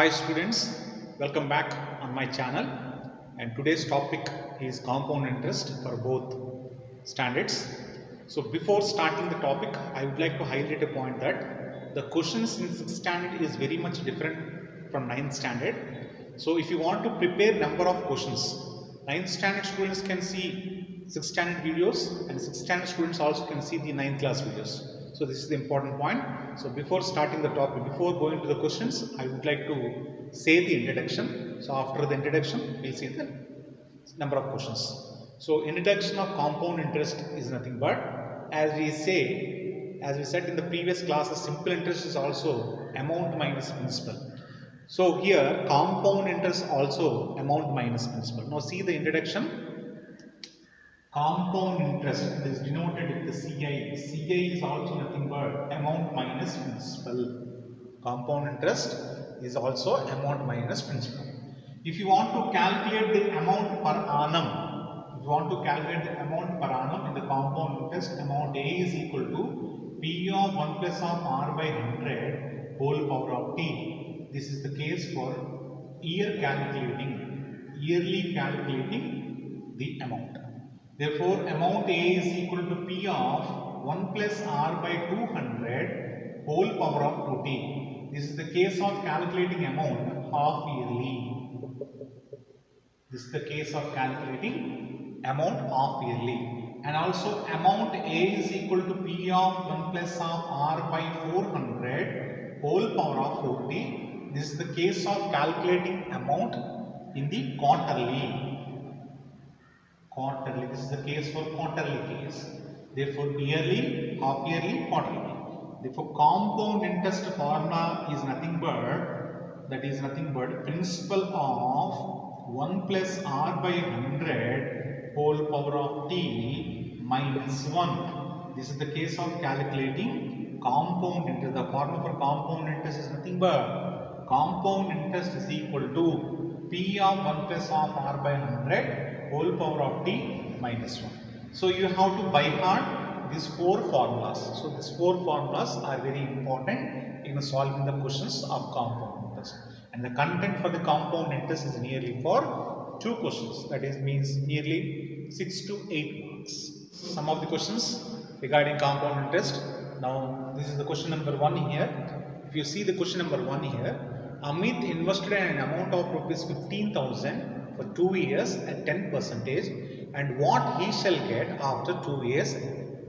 Hi students, welcome back on my channel, and today's topic is compound interest for both standards. So before starting the topic, I would like to highlight a point that the questions in 6th standard is very much different from 9th standard. So if you want to prepare number of questions, 9th standard students can see 6th standard videos and 6th standard students also can see the 9th class videos. So this is the important point. So before starting the topic, before going to the questions, I would like to say the introduction. So after the introduction, we'll see the number of questions. So introduction of compound interest is nothing but, as we said in the previous classes, simple interest is also amount minus principal. So here compound interest also amount minus principal. Now see the introduction. Compound interest is denoted with the CI. CI is also nothing but amount minus principal. Compound interest is also amount minus principal. If you want to calculate the amount per annum, in the compound interest, amount A is equal to P of 1 plus of R by 100 whole power of T. This is the case for yearly calculating the amount. Therefore, amount A is equal to P of 1 plus R by 200 whole power of 2T. This is the case of calculating amount half yearly. And also amount A is equal to P of 1 plus of R by 400 whole power of 4T. This is the case of calculating amount in the quarterly. This is the case for quarterly case. Therefore, yearly, half yearly, quarterly. Therefore, compound interest formula is nothing but principal of 1 plus R by 100 whole power of T minus 1. This is the case of calculating compound interest. The formula for compound interest is nothing but compound interest is equal to P of 1 plus of R by 100 whole power of T minus 1. So you have to by heart these 4 formulas. So these 4 formulas are very important in solving the questions of compound interest. And the content for the compound interest is nearly for 2 questions. That is means nearly 6 to 8 marks. Some of the questions regarding compound interest. Now this is the question number 1 here. If you see the question number 1 here, Amit invested an amount of rupees 15,000 for 2 years at 10%, and what he shall get after 2 years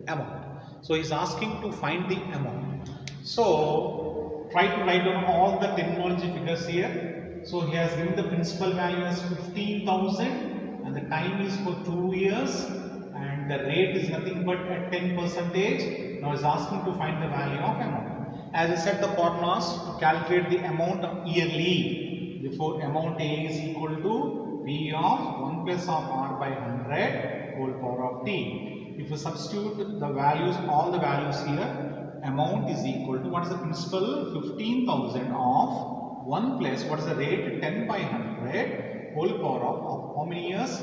amount. So he is asking to find the amount. So try to write down all the terminology figures here. So he has given the principal value as 15,000 and the time is for 2 years and the rate is nothing but at 10%. Now he is asking to find the value of amount. As I said, the formulas to calculate the amount yearly. Therefore, amount A is equal to P of 1 plus of R by 100 whole power of T. If you substitute the values, all the values here, amount is equal to, what is the principal? 15,000 of 1 plus, what is the rate? 10 by 100 whole power of how many years?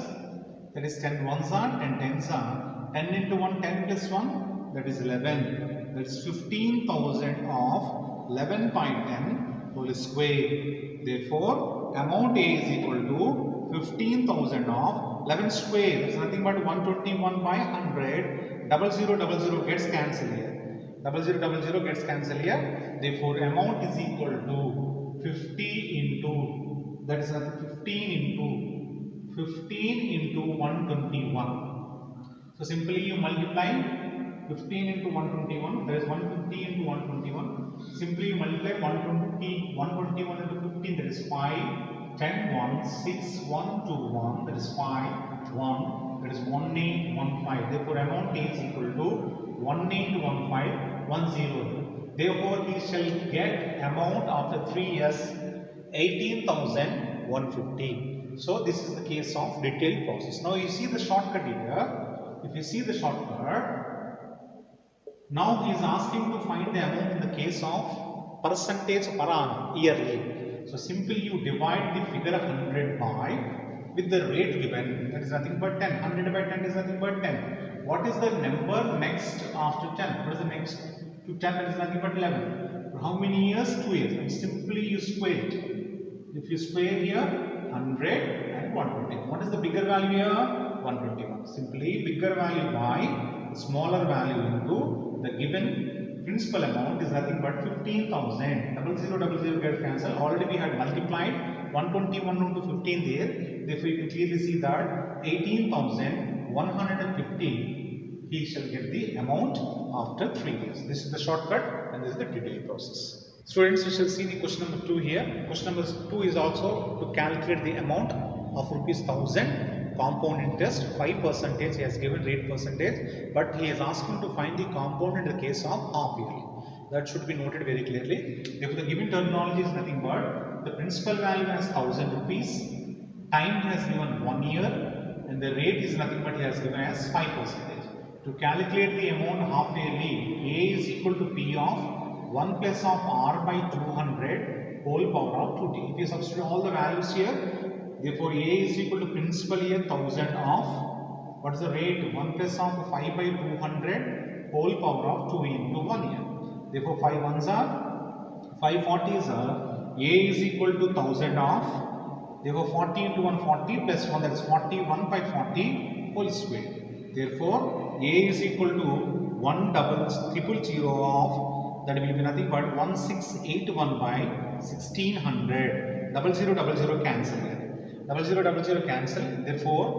That is 10 ones are, 10 tens are. 10 into 1, 10 plus 1, that is 11. That is 15,000 of 11 by 10 whole square. Therefore, amount A is equal to 15,000 of 11 square. It is nothing but 121 by 100. 0000 gets cancelled here. 0000 gets cancelled here. Therefore, amount is equal to 50 into, that is 15 into 121. So simply you multiply 15 into 121. That is 150 into 121. Simply you multiply 121 into 15. That is 5. 10 1 6 1 2 1, that is 5 1, that is 1815. Therefore amount is equal to 181510. Therefore he shall get amount after 3 years 18,150. So this is the case of detailed process. Now you see the shortcut here. If you see the shortcut, now he is asking to find the amount in the case of percentage per annum yearly. So simply you divide the figure of 100 by with the rate given, that is nothing but 10. 100 by 10 is nothing but 10. What is the number next after 10? What is the next to 10? That is nothing but 11. For how many years? 2 years. And simply you square it. If you square here, 100 and 120. What is the bigger value here? 121. Simply bigger value by smaller value into the given principal amount is nothing but 15,000. 0000 get cancelled. Already we had multiplied 121 into 15 there. Therefore you can clearly see that 18,150 he shall get the amount after 3 years. This is the shortcut and this is the detailed process. Students, we shall see the question number 2 here. Question number 2 is also to calculate the amount of rupees 1000 compound interest 5%. He has given rate percentage, but he is asking to find the compound in the case of half yearly. That should be noted very clearly. Therefore, the given terminology is nothing but the principal value as 1000 rupees, time he has given 1 year, and the rate is nothing but he has given as 5%. To calculate the amount half yearly, A is equal to P of 1 plus of R by 200 whole power of 2t. If you substitute all the values here, therefore A is equal to principal here 1000 of, what is the rate? 1 plus of 5 by 200 whole power of 2 into 1 year. Therefore 5 ones are, 5 40s are, A is equal to 1000 of, therefore 40 into 140 plus 1, that is 41 by 40 whole square. Therefore A is equal to 100,000 of, that will be nothing but 1681 by 1600. 0000 cancel here. 0000 cancel. Therefore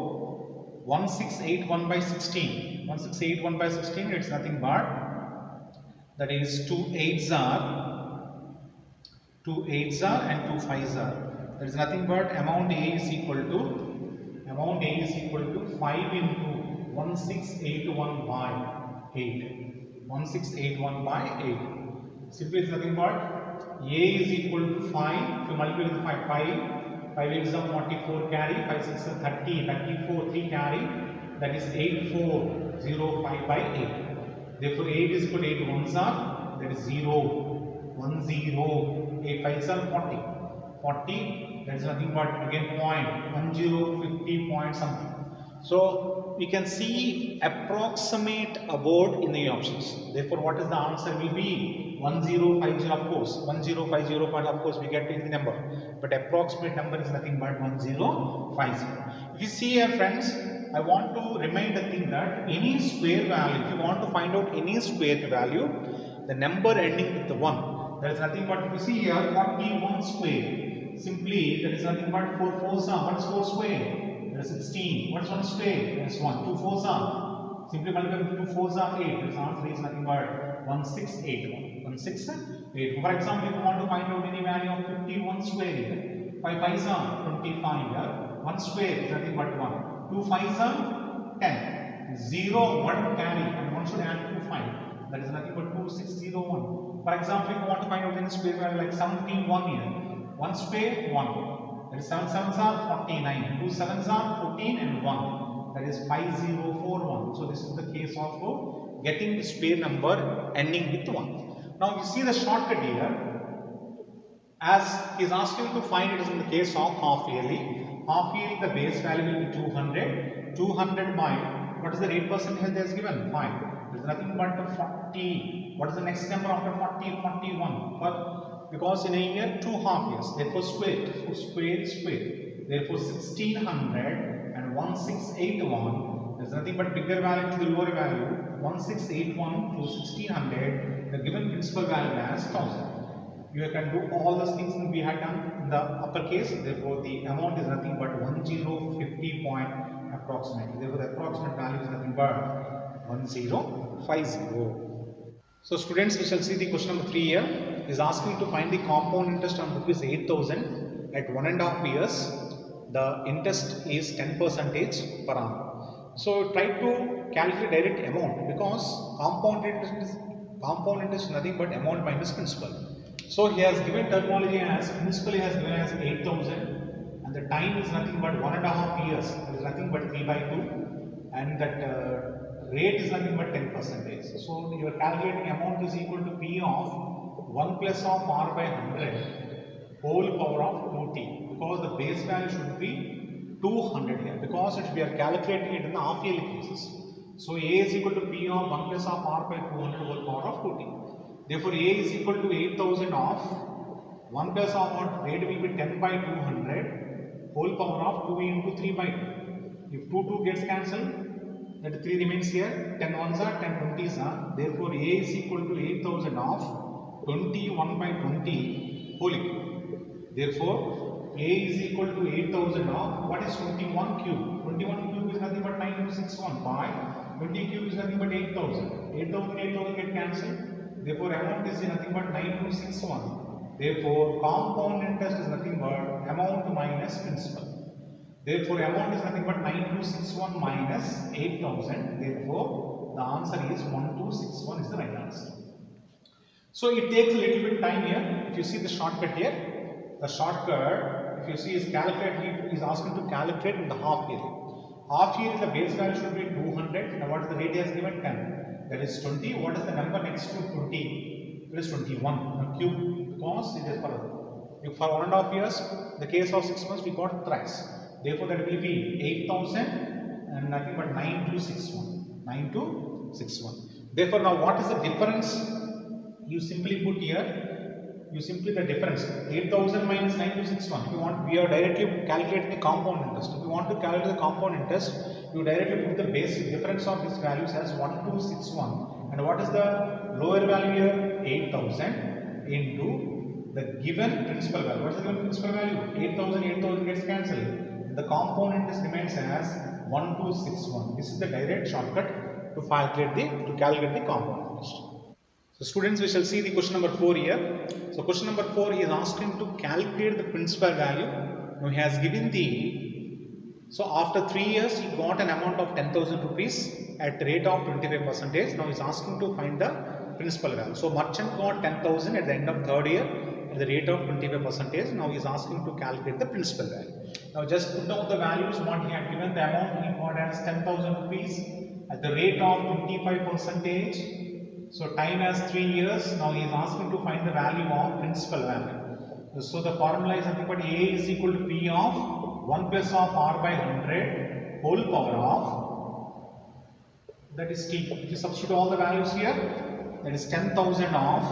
1681 by 16. 1681 by 16, it's nothing but, that is 2 8s are and 2 5s are. That is nothing but amount A is equal to 5 into 1681 by 8. 1681 by 8. Simply it's nothing but A is equal to 5. If you multiply with 5 8 is 44 carry, 5 6 is 30, 34 3 carry, that is 8405 by 8. Therefore 8 is equal to 8 ones are, that is 0, 1 0, 8 5s are 40. 40, that is nothing but again point, 1050 point something. So we can see approximate about in the options. Therefore, what is the answer will be 1050, of course. 1050 point, of course, we get the number. But approximate number is nothing but 1050. If you see here, friends, I want to remind the thing that any square value, if you want to find out any square value, the number ending with the 1, there is nothing but, if you see here, 41 square. Simply, there is nothing but 4 4s are, what is 4 square? There is 16. What is 1 square? There is 1. 2 4s are. Simply multiply with 2 4s are 8. This answer is nothing but 1681. 1681. For example, if you want to find out any value of 51 square here, 5 5s are 25 here. 1 square is nothing but 1. 2 5s are 10. 0 1 carry and 1 should add 2 5. That is nothing but 2601. For example, if you want to find out any square value like 71 here, 1 square 1. That is 7 7s are 49, 2 7s are 14 and 1. That is 5041. So this is the case of getting the square number ending with 1. Now you see the shortcut here. As he is asking to find it is in the case of half yearly. Half yearly the base value will be 200. 200 by, what is the rate percentage that is given? 5. There is nothing but 40. What is the next number after 40? 41. But because in a year 2 half years, therefore square. Therefore 1600 and 1681. There is nothing but bigger value to the lower value. 1681 to 1600. The given principal value as 1000. You can do all those things we had done in the upper case. Therefore the amount is nothing but 1050 point approximately. Therefore the approximate value is nothing but 1050. So students, we shall see the question number 3 here. Is asking to find the compound interest on rupees 8000 at 1.5 years. The interest is 10% per annum. So try to calculate direct amount, because compound interest is nothing but amount minus principal. So he has given terminology as principal, he has given as 8000 and the time is nothing but 1.5 years. It is nothing but 3/2 and that rate is nothing but 10%. So your calculating amount is equal to P of 1 plus of R by 100 whole power of 2t, because the base value should be 200 here, because we are calculating it in the half yearly cases. So A is equal to P of 1 plus of R by 200 whole power of 2t. Therefore A is equal to 8000 of 1 plus of what? Rate will be 10 by 200 whole power of 2 into 3 by 2. If 2 gets cancelled, that 3 remains here. 10 ones are 10 20s are. Therefore, A is equal to 8000 of 21 by 20 whole cube. Therefore, A is equal to 8000 of what is 21 cube? 21 cube is nothing but 9261 by 20 cube is nothing but 8000. 8000 get cancelled. Therefore, amount is nothing but 9261. Therefore, compound interest is nothing but amount minus principal. Therefore, amount is nothing but 9261 minus 8000. Therefore, the answer is 1261 is the right answer. So, it takes a little bit time here. If you see the shortcut here, the shortcut, if you see, is calculated, is asking to calculate in the half year. Half year, the base value should be 200. Now, what is the radius given? 10. That is 20. What is the number next to 20? It is 21. Now, cube, because it is for 1.5 years, the case of 6 months, we got thrice. Therefore, that will be 8000 and nothing but 9261. 9261. Therefore, now what is the difference? You simply put here, the difference 8000 minus 9261. If you want, we are directly calculating the compound interest. If you want to calculate the compound interest, you directly put the basic difference of these values as 1261. And what is the lower value here? 8000 into the given principal value. What is the given principal value? 8000 gets cancelled. The compound interest remains as 1261. This is the direct shortcut to calculate the compound interest. So students, we shall see the question number 4 here. So question number 4 is asking to calculate the principal value. Now he has given so after 3 years he got an amount of 10,000 rupees at the rate of 25%. Now he is asking to find the principal value. So merchant got 10,000 at the end of 3rd year at the rate of 25%. Now he is asking to calculate the principal value. Now just put down the values what he had given. The amount he got as 10,000 rupees at the rate of 25%. So time as 3 years. Now he is asking to find the value of principal value. So the formula is nothing but A is equal to P of 1 plus of R by 100 whole power of, that is T. If you substitute all the values here, that is 10,000 of,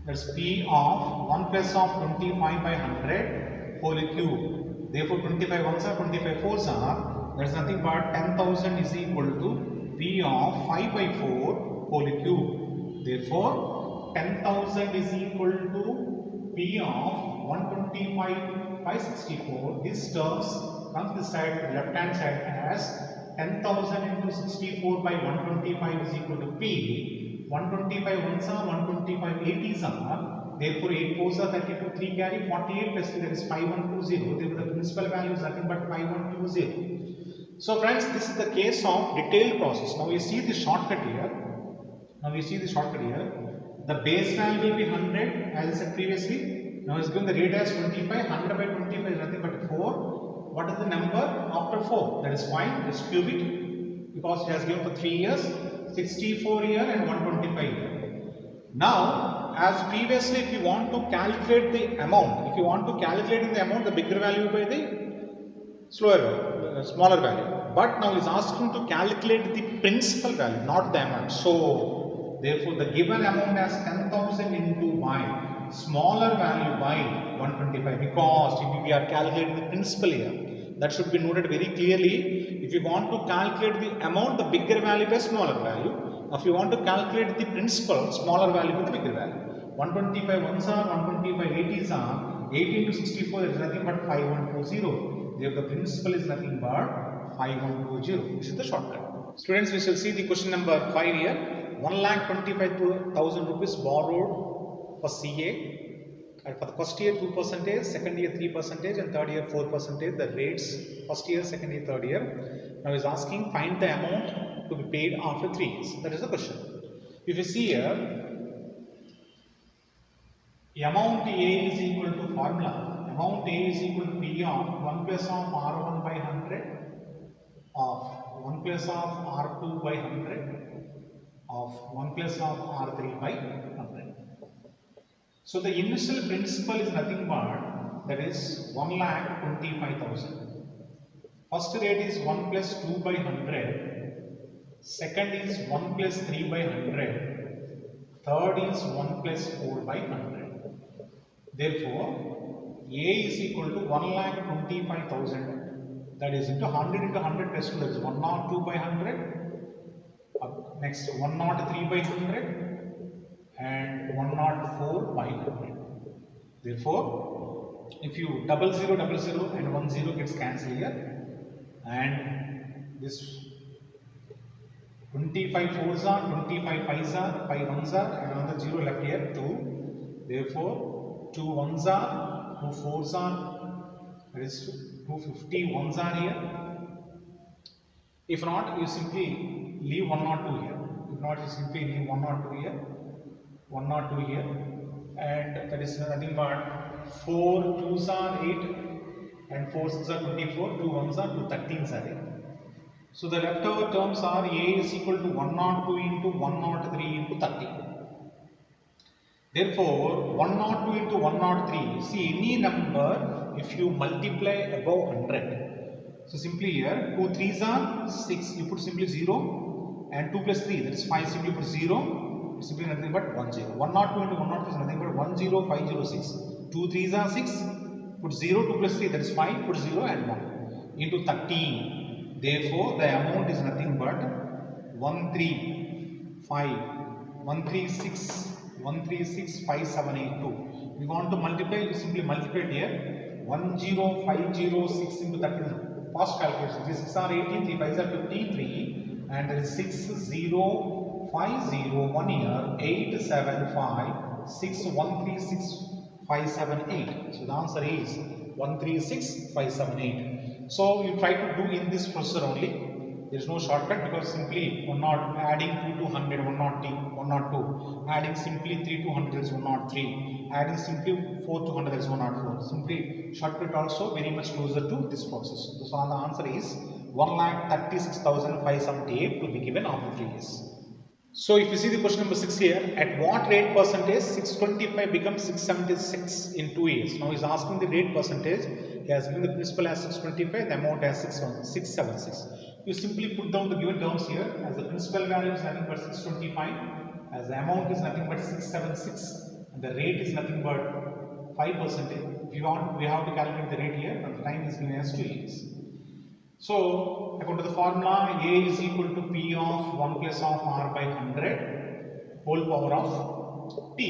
that's P of 1 plus of 25 by 100 whole cube. Therefore 25 ones are 25 fours are, that is nothing but 10,000 is equal to P of 5 by 4 whole cube. Therefore 10,000 is equal to P of 125 by 64. This terms comes this side, left hand side, as 10,000 into 64 by 125 is equal to P. 125 ones are 125 80s are. Therefore 8 fours are 32, 3 carry 48 plus 3, that is 5120. Therefore the principal value is nothing but 5120. So friends, this is the case of detailed process. Now you see the shortcut here. The base value will be 100 as I said previously. Now it's given the rate as 25. 100 by 25 is nothing but 4. What is the number after 4? That is fine. Just cube it because it has given for 3 years, 64 year and 125 year. Now, as previously, if you want to calculate the amount, the bigger value by the smaller value. But now is asking to calculate the principal value, not the amount. So, therefore, the given amount as 10,000 into by smaller value by 125, because if we are calculating the principal here, that should be noted very clearly. If you want to calculate the amount, the bigger value by smaller value. If you want to calculate the principal, smaller value with the bigger value. 125 ones are, 125 80s are, 8 into 64 is nothing but 5120. There the principal is nothing but 5120. This is the shortcut. Students, we shall see the question number 5 here. 1,25,000 rupees borrowed for CA. And for the first year 2%, second year 3%, and third year 4%. The rates first year, second year, third year. Now is asking find the amount to be paid after 3 years. That is the question. If you see here, amount A is equal to formula. Amount A is equal to P of 1 plus of R1 by 100 of 1 plus of R2 by 100 of 1 plus of R3 by 100. So the initial principal is nothing but, that is 1,25,000. First rate is 1 plus 2 by 100. Second is 1 plus 3 by 100. Third is 1 plus 4 by 100. Therefore, A is equal to 1,25,000. That is into 100 into 100 plus 2. That is 102 by 100. Next 103 by 100 and 104 by 100. Therefore, if you double zero and 10 gets cancelled here, and this 25 fours are, 25 fives are, 5 ones are, and another 0 left here, 2. Therefore, 2 ones are, 2 fours are, that is 250 ones are here. If not, you simply leave 102 here. If not, you simply leave 102 here, 102 here, and that is nothing but 4 2s are 8, and 4 6s are 24, 2 1s are 2 13s are here. So the leftover terms are A is equal to 102 into 103 into 30. Therefore, 102 into 103, see any number if you multiply above 100. So simply here 2 3s are 6, you put simply 0, and 2 plus 3, that is 5, simply put 0, simply nothing but 1 0. 102 into 103 is nothing but 10506. 2 3s are 6, put 0, 2 plus 3, that is 5, put 0 and 1 into 13. Therefore, the amount is nothing but 136,578.2. We want to multiply, you simply multiply it here. 10506 into 13. Fast calculation. 3 6 are 18, 3 5 are 53, and there is 6050 here. 875 6136578. So the answer is 136578. So you try to do in this procedure only. There is no shortcut because simply adding 2 to 100, 102, adding simply 3 to 100 is 103, adding simply 4 to 100 is 104. Simply shortcut also very much closer to this process. So the answer is 1,36,578 to be given after 3 years. So if you see the question number 6 here, at what rate percentage 625 becomes 676 in 2 years? Now he is asking the rate percentage. He has given the principal as 625, the amount as 676. You simply put down the given terms here, as the principal value is nothing but 625, as the amount is nothing but 676, and the rate is nothing but 5%. If you want, we have to calculate the rate here, and the time is given as 2 years. So, according to the formula, A is equal to P of 1 plus of R by 100 whole power of T.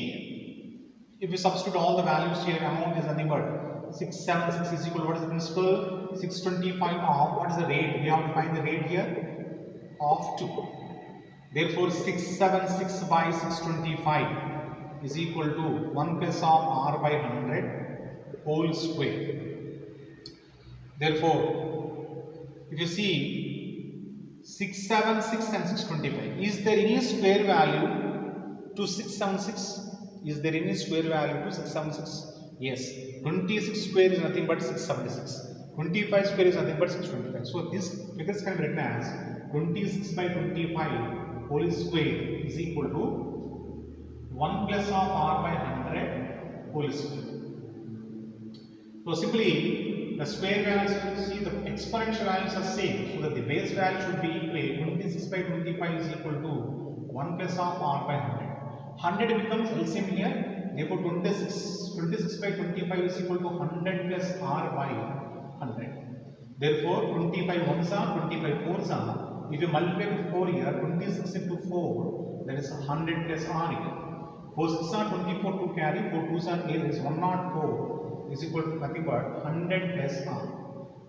If we substitute all the values here, amount is nothing but 676 is equal to what is the principal? 625 of what is the rate? We have to find the rate here of 2. Therefore, 676 by 625 is equal to 1 plus of R by 100 whole square. Therefore, if you see 676 and 625, is there any square value to 676? Is there any square value to 676? Yes. 26 square is nothing but 676. 25 square is nothing but 625. So this figures can be written as 26 by 25 whole square is equal to 1 plus of R by 100 whole square. So simply the square values, see the exponential values are same, so that the base value should be equal. 26 by 25 is equal to 1 plus of R by 100. 100 becomes LCM here. Therefore, 26 by 25 is equal to 100 plus R by 100. Therefore, 25 ones are, 25 fours are. If you multiply with 4 here, 26 into 4, that is 100 plus R here. 4 6 are 24 to carry, 4 2s are 8, that is 104 is equal to nothing but 100 plus R.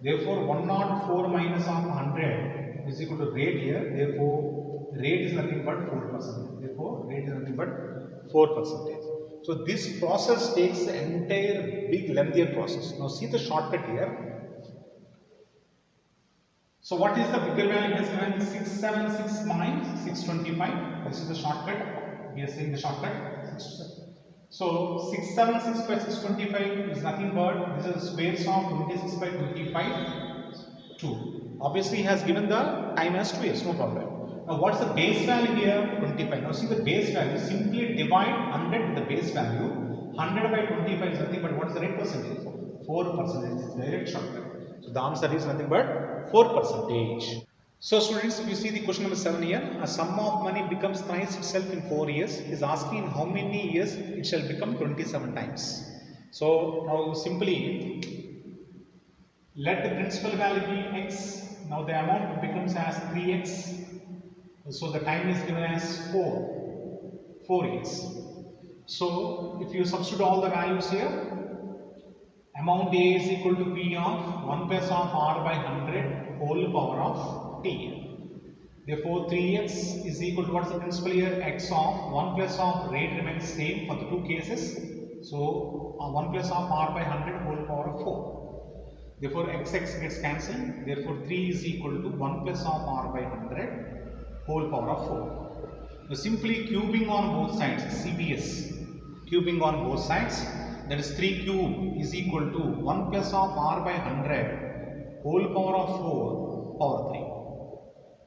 Therefore, 104 minus of 100 is equal to rate here. Therefore, rate is nothing but 4%. Therefore, rate is nothing but 4%. So this process takes the entire big lengthier process. Now see the shortcut here. So what is the bigger value? It is given 676 minus 625. This is the shortcut. We are saying the shortcut. So 676 by 625 is nothing but this is the squares of 26 by 25 2. Obviously he has given the time as 2 years, no problem. Now what's the base value here? 25. Now see the base value, simply divide 100 with the base value. 100 by 25 is nothing but what is the rate percentage? 4% is the direct shortcut. So the answer is nothing but 4%. So students, if you see the question number 7 here, a sum of money becomes thrice itself in 4 years. He is asking in how many years it shall become 27 times. So now simply let the principal value be x. Now the amount becomes as 3x. So the time is given as 4 years. So if you substitute all the values here, amount A is equal to P of 1 plus of R by 100 whole power of T. Therefore 3x is equal to what's the principal here? X of 1 plus of rate remains same for the two cases. So 1 plus of R by 100 whole power of 4. Therefore x gets cancelled. Therefore 3 is equal to 1 plus of R by 100 whole power of 4. Now simply cubing on both sides, CBS, cubing on both sides, that is 3 cube is equal to 1 plus of R by 100 whole power of 4 power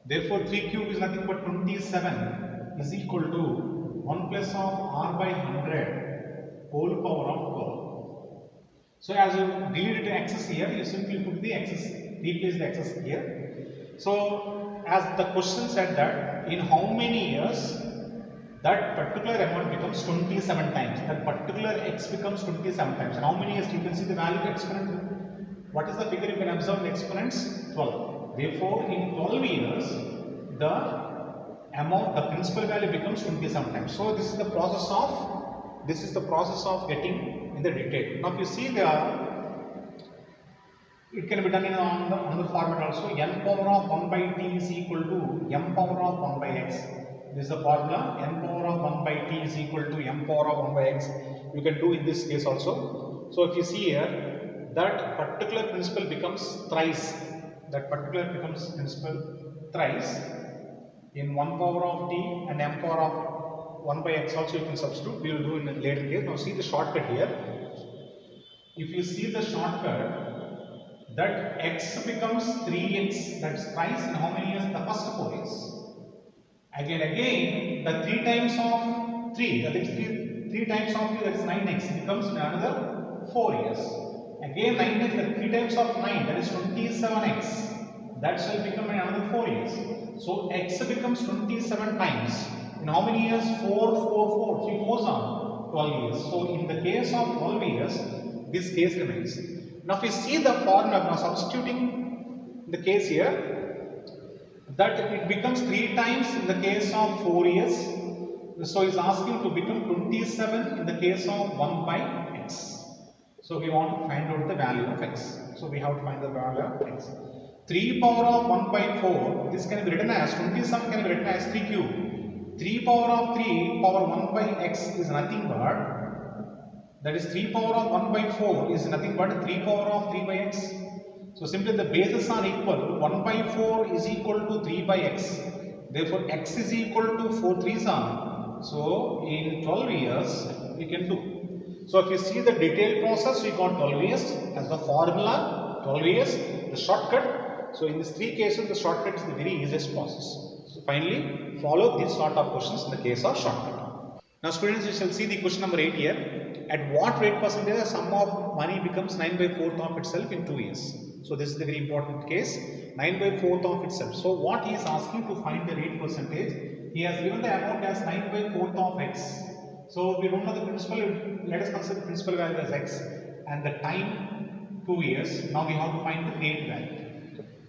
3. Therefore 3 cube is nothing but 27 is equal to 1 plus of R by 100 whole power of 12. So as you deleted the x's here, you simply put the x's, replace the x's here. So as the question said that in how many years that particular amount becomes 27 times, that particular x becomes 27 times. And how many years? You can see the value of the exponent. What is the figure? You can observe the exponents 12. Therefore in 12 years the amount, the principal value becomes 27 times. So this is the process of getting in the detail. Now if you see it can be done in another format also. N power of 1 by t is equal to m power of 1 by x. This is the formula. N power of 1 by t is equal to m power of 1 by x. You can do in this case also. So if you see here, that particular principal becomes thrice. That particular becomes principal thrice in 1 power of t and m power of 1 by x also you can substitute. We will do in a later case. Now see the shortcut here. If you see the shortcut, that x becomes 3x, that's thrice in how many years? The first 4 years. Again, the 3 times of 3, that is 3 times of 3, that is 9x, becomes another 4 years. Again 9x, that 3 times of 9, that is 27x, that shall become another 4 years. So x becomes 27 times. In how many years? 4, 3 4s are 12 years. So in the case of 12 years, this case remains. Now if we see the formula, now substituting the case here, that it becomes 3 times in the case of 4 years. So it's asking to become 27 in the case of 1 by x. So we want to find out the value of x. So we have to find the value of x. 3 power of 1 by 4, this can be written as 27 can be written as 3 cube. 3 power of 3 power 1 by x is nothing but, that is 3 power of 1 by 4 is nothing but 3 power of 3 by x. So simply the bases are equal. 1 by 4 is equal to 3 by x. Therefore x is equal to 4 3s are. So in 12 years we can do. So if you see the detailed process, we got 12 years as the formula, 12 years, the shortcut. So in these 3 cases, the shortcut is the very easiest process. So finally, follow these sort of questions in the case of shortcut. Now students, you shall see the question number 8 here. At what rate percentage the sum of money becomes 9 by 4th of itself in 2 years? So this is the very important case, 9 by 4th of itself. So what he is asking to find the rate percentage, he has given the amount as 9 by 4th of x. So we don't know the principal, let us consider the principal value as x and the time 2 years. Now we have to find the rate value.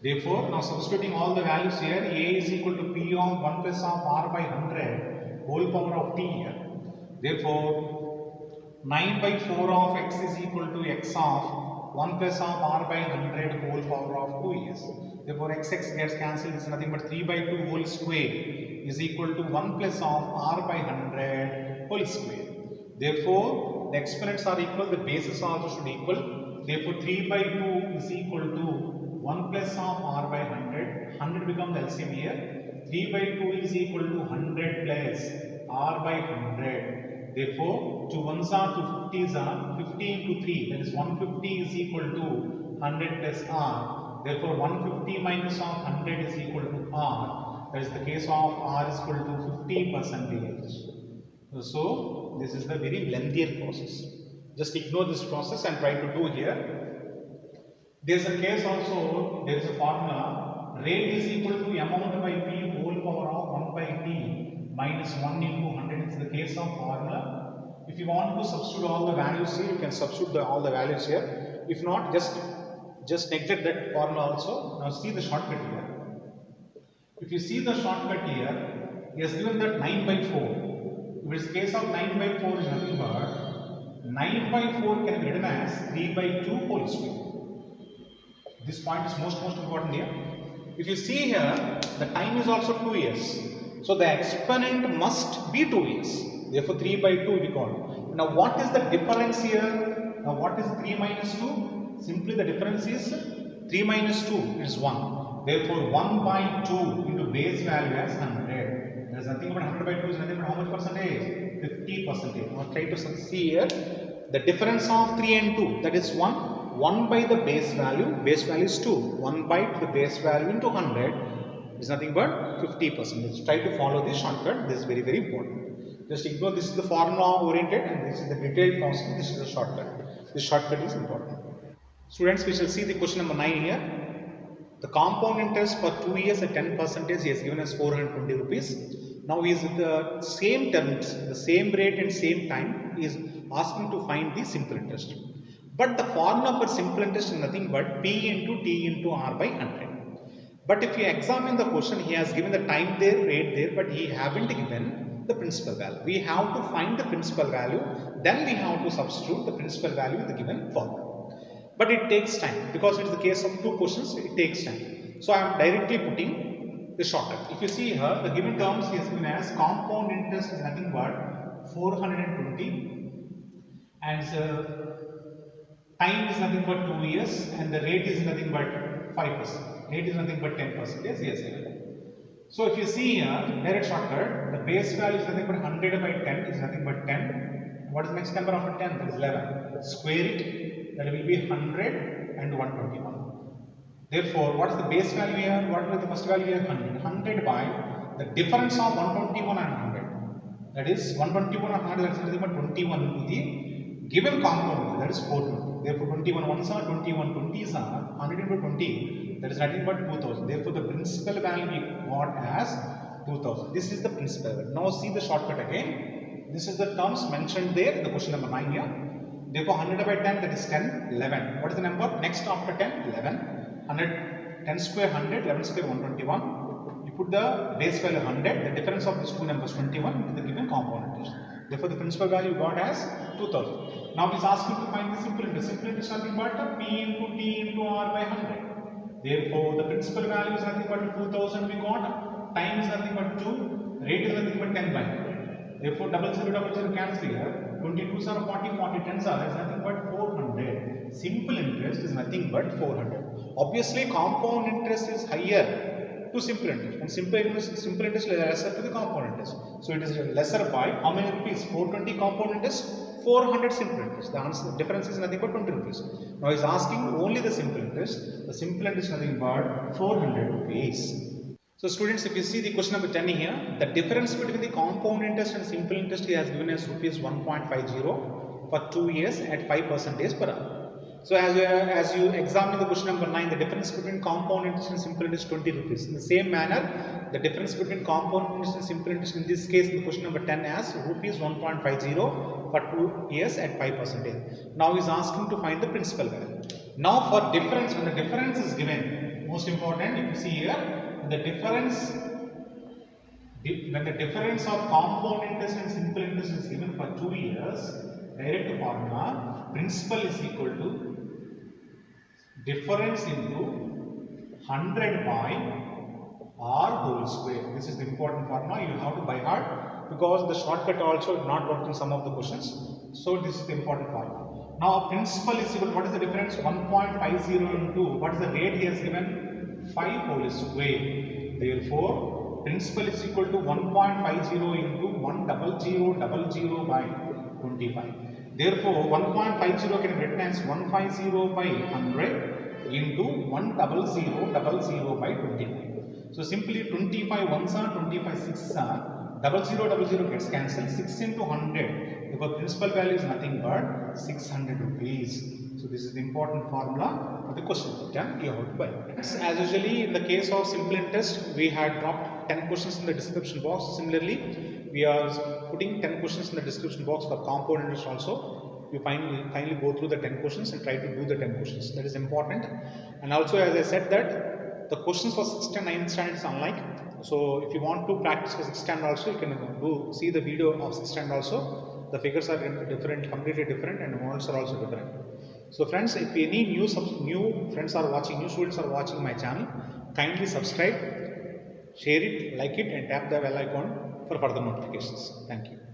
Therefore, now substituting all the values here, a is equal to p of 1 plus of r by 100 whole power of t here. Therefore, 9 by 4 of x is equal to x of 1 plus of r by 100 whole power of 2 years. Therefore, x gets cancelled. It's nothing but 3 by 2 whole square is equal to 1 plus of r by 100 whole square. Therefore, the exponents are equal. The bases also should equal. Therefore, 3 by 2 is equal to 1 plus of r by 100. 100 becomes the LCM here. 3 by 2 is equal to 100 plus r by 100. Therefore, 2 1s are 2 50s are 50 into 3, that is 150 is equal to 100 plus r. Therefore, 150 minus of 100 is equal to r. That is the case of r is equal to 50%. So, this is the very lengthier process. Just ignore this process and try to do here. There is a case also, there is a formula, rate is equal to amount by p whole power of 1 by t minus 1 into 100 is the case of formula. If you want to substitute all the values here, you can substitute all the values here. If not, just neglect that formula also. Now see the shortcut here. If you see the shortcut here, he has given that 9 by 4. If it's case of 9 by 4 is nothing but 9 by 4 can be written as 3 by 2 whole square. This point is most important here. If you see here, the time is also 2 years. So the exponent must be 2 years. Therefore 3 by 2 we got. Now what is the difference here? Now what is 3 minus 2? Simply the difference is 3 minus 2 is 1. Therefore 1 by 2 into base value as 100. There is nothing but 100 by 2 is nothing but how much percentage? 50%. Now try to see here. The difference of 3 and 2, that is 1. 1 by the base value is 2. 1 by the base value into 100 is nothing but 50%. Let's try to follow this shortcut. This is very important. Just ignore this is the formula oriented and this is the detailed concept. This is the shortcut. This shortcut is important. Students, we shall see the question number 9 here. The compound interest for 2 years at 10% he has given us 420 rupees. Now he is with the same terms, the same rate and same time. He is asking to find the simple interest. But the formula for simple interest is nothing but P into T into R by 100. But if you examine the question, he has given the time there, rate there, but he haven't given the principal value. We have to find the principal value, then we have to substitute the principal value in the given formula. But it takes time because it is the case of 2 questions, it takes time. So I am directly putting the shortcut. If you see here, the given terms he has given as compound interest is nothing but 420 and time is nothing but 2 years and the rate is nothing but 5%. Rate is nothing but 10%. Yes, yes. So if you see here, direct shortcut, the base value is nothing but 100 by 10 is nothing but 10. What is the next number after 10? That is 11. Square it, that will be 100 and 121. Therefore, what is the base value here? What is the first value here? 100. 100 by the difference of 121 and 100. That is 121 and 100, that is nothing but 21 into the given compound, that is 420. Therefore 21 ones are 21 20s are 100 into 20, that is nothing but 2000. Therefore the principal value we got as 2000. This is the principal value. Now see the shortcut again. This is the terms mentioned there in the question number 9 here. Therefore 100 by 10, that is 10, 11. What is the number? Next after 10, 11. 100, 10 square 100, 11 square 121. You put the base value 100, the difference of these two numbers 21 into the given compound interest. Therefore the principal value got as 2000. Now he is asking to find the simple interest. Simple interest is nothing but P into T into R by 100. Therefore the principal value is nothing but 2000 we got. Time is nothing but 2. Rate is nothing but 10 by 100. Therefore double zero cancel here. 22s are 40, 40 10s are is nothing but 400. Simple interest is nothing but 400. Obviously compound interest is higher to simple interest and simple interest is lesser to the compound interest. So it is lesser by how many rupees? 420 compound interest, 400 simple interest. The answer, difference is nothing but 20 rupees. Now he is asking only the simple interest. The simple interest is nothing but 400 rupees. So students, if you see the question number 10 here, the difference between the compound interest and simple interest he has given as rupees 1.50 for 2 years at 5% per annum. So as you examine the question number 9, the difference between compound interest and simple interest is 20 rupees. In the same manner, the difference between compound interest and simple interest in this case in the question number 10 as rupees 1.50 for 2 years at 5%. Now he is asking to find the principal value. Now for difference, when the difference is given, most important, if you see here, the difference, when the difference of compound interest and simple interest is given for 2 years, direct formula, principal is equal to difference into 100 by R whole square. This is the important formula. You have to by heart because the shortcut also did not work in some of the questions. So this is the important formula. Now principal is equal to, what is the difference? 1.50 into, what is the rate he has given? 5 whole square. Therefore principal is equal to 1.50 into 100 by 25. Therefore 1.50 can be written as 150 by 100 into 100 by 25. So simply 25 ones are 25 6 are 00 gets cancelled. 6 into 100. Therefore principal value is nothing but 600 rupees. So this is the important formula for the question. You have to buy. As usually in the case of simple interest, we had dropped 10 questions in the description box. Similarly, we are putting 10 questions in the description box for compound interest also. You kindly go through the 10 questions and try to do the 10 questions. That is important. And also, as I said, that the questions for 6th and 9th standard is unlike. So if you want to practice for 6th standard also, you can see the video of 6th standard also. The figures are different, completely different, and models are also different. So friends, if any new friends are watching, new students are watching my channel, kindly subscribe, share it, like it, and tap the bell icon for further notifications. Thank you.